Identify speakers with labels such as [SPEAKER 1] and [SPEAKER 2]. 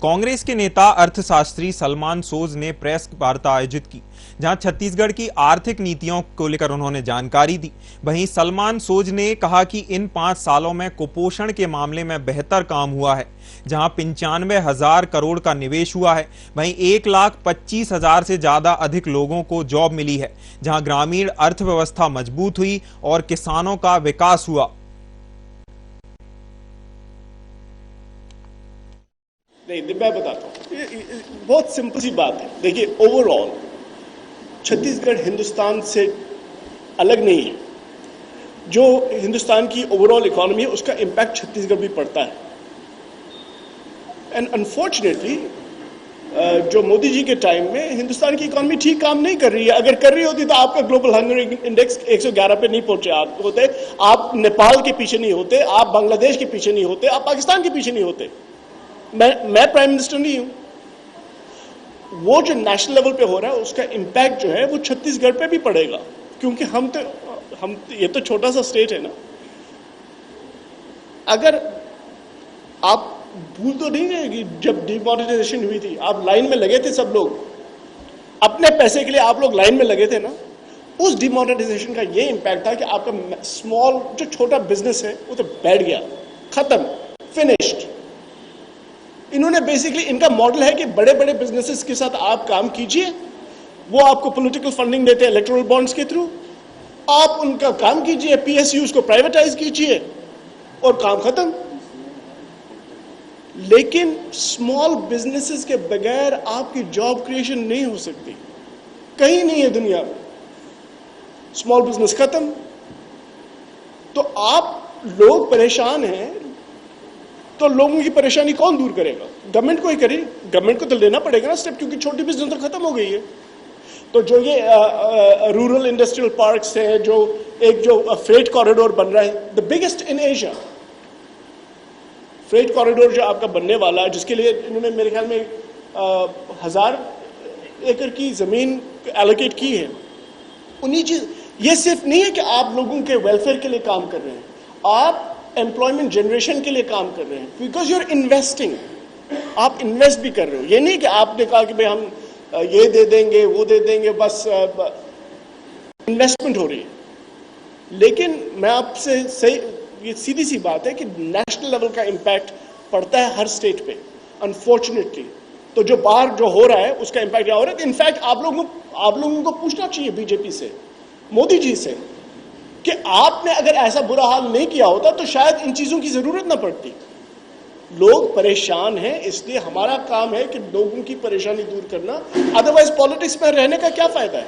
[SPEAKER 1] कांग्रेस के नेता अर्थशास्त्री सलमान सोज ने प्रेस वार्ता आयोजित की, जहां छत्तीसगढ़ की आर्थिक नीतियों को लेकर उन्होंने जानकारी दी। वहीं सलमान सोज ने कहा कि इन 5 सालों में कुपोषण के मामले में बेहतर काम हुआ है, जहां 95,000 करोड़ का निवेश हुआ है। वहीं 1,25,000 से ज्यादा अधिक लोगों को जॉब मिली है, जहां ग्रामीण अर्थव्यवस्था मजबूत हुई और किसानों का विकास हुआ।
[SPEAKER 2] नहीं, मैं बताता हूँ, बहुत सिंपल सी बात है। देखिए, ओवरऑल छत्तीसगढ़ हिंदुस्तान से अलग नहीं है। जो हिंदुस्तान की ओवरऑल इकोनॉमी है, उसका इम्पैक्ट छत्तीसगढ़ भी पड़ता है। एंड अनफॉर्चुनेटली जो मोदी जी के टाइम में हिंदुस्तान की इकोनॉमी ठीक काम नहीं कर रही है। अगर कर रही होती तो आपका ग्लोबल हंगर इंडेक्स 111 पे नहीं पहुंचे होते, आप नेपाल के पीछे नहीं होते, आप बांग्लादेश के पीछे नहीं होते, आप पाकिस्तान के पीछे नहीं होते। मैं प्राइम मिनिस्टर नहीं हूं। वो जो नेशनल लेवल पे हो रहा है, उसका इंपैक्ट जो है वो छत्तीसगढ़ पे भी पड़ेगा, क्योंकि हम ये तो छोटा सा स्टेट है ना। अगर आप भूल तो नहीं गए कि जब डिमोनेटाइजेशन हुई थी, आप लाइन में लगे थे, सब लोग अपने पैसे के लिए आप लोग लाइन में लगे थे ना। उस डिमोनेटाइजेशन का ये इंपैक्ट था कि आपका स्मॉल जो छोटा बिजनेस है वो तो बैठ गया, खत्म, फिनिश्ड। इन्होंने बेसिकली, इनका मॉडल है कि बड़े बड़े बिजनेसेस के साथ आप काम कीजिए, वो आपको पॉलिटिकल फंडिंग देते हैं इलेक्टोरल बॉन्ड्स के थ्रू, आप उनका काम कीजिए, पीएसयूज को प्राइवेटाइज कीजिए और काम खत्म। लेकिन स्मॉल बिजनेसेस के बगैर आपकी जॉब क्रिएशन नहीं हो सकती, कहीं नहीं है दुनिया में। स्मॉल बिजनेस खत्म। तो आप लोग परेशान हैं, तो लोगों की परेशानी कौन दूर करेगा? गवर्नमेंट को ही करेगी। गवर्नमेंट को तो लेना पड़ेगा ना स्टेप, क्योंकि छोटी बिजनेस तो खत्म हो गई है। तो जो ये रूरल इंडस्ट्रियल पार्क्स है, जो फ्रेट कॉरिडोर बन रहा है, the biggest in Asia freight corridor जो आपका बनने वाला है, जिसके लिए इन्होंने मेरे ख्याल में 1000 एकड़ की जमीन एलोकेट की है। उन्हीं चीज, ये सिर्फ नहीं है कि आप लोगों के वेलफेयर के लिए काम कर रहे हैं, आप एम्प्लॉयमेंट जनरेशन के लिए काम कर रहे हैं, बिकॉज यू आर इन्वेस्टिंग। आप इन्वेस्ट भी कर रहे हो। ये नहीं कि आपने कहा कि भाई हम ये दे देंगे, वो दे देंगे, बस इन्वेस्टमेंट हो रही है। लेकिन मैं आपसे सही, ये सीधी सी बात है कि नेशनल लेवल का इंपैक्ट पड़ता है हर स्टेट पे, अनफॉर्चुनेटली। तो जो बाहर जो हो रहा है उसका इंपैक्ट क्या हो रहा है? इनफैक्ट आप लोगों को पूछना चाहिए बीजेपी से, मोदी जी से, कि आपने अगर ऐसा बुरा हाल नहीं किया होता तो शायद इन चीजों की जरूरत ना पड़ती। लोग परेशान हैं, इसलिए हमारा काम है कि लोगों की परेशानी दूर करना। अदरवाइज पॉलिटिक्स में रहने का क्या फायदा है?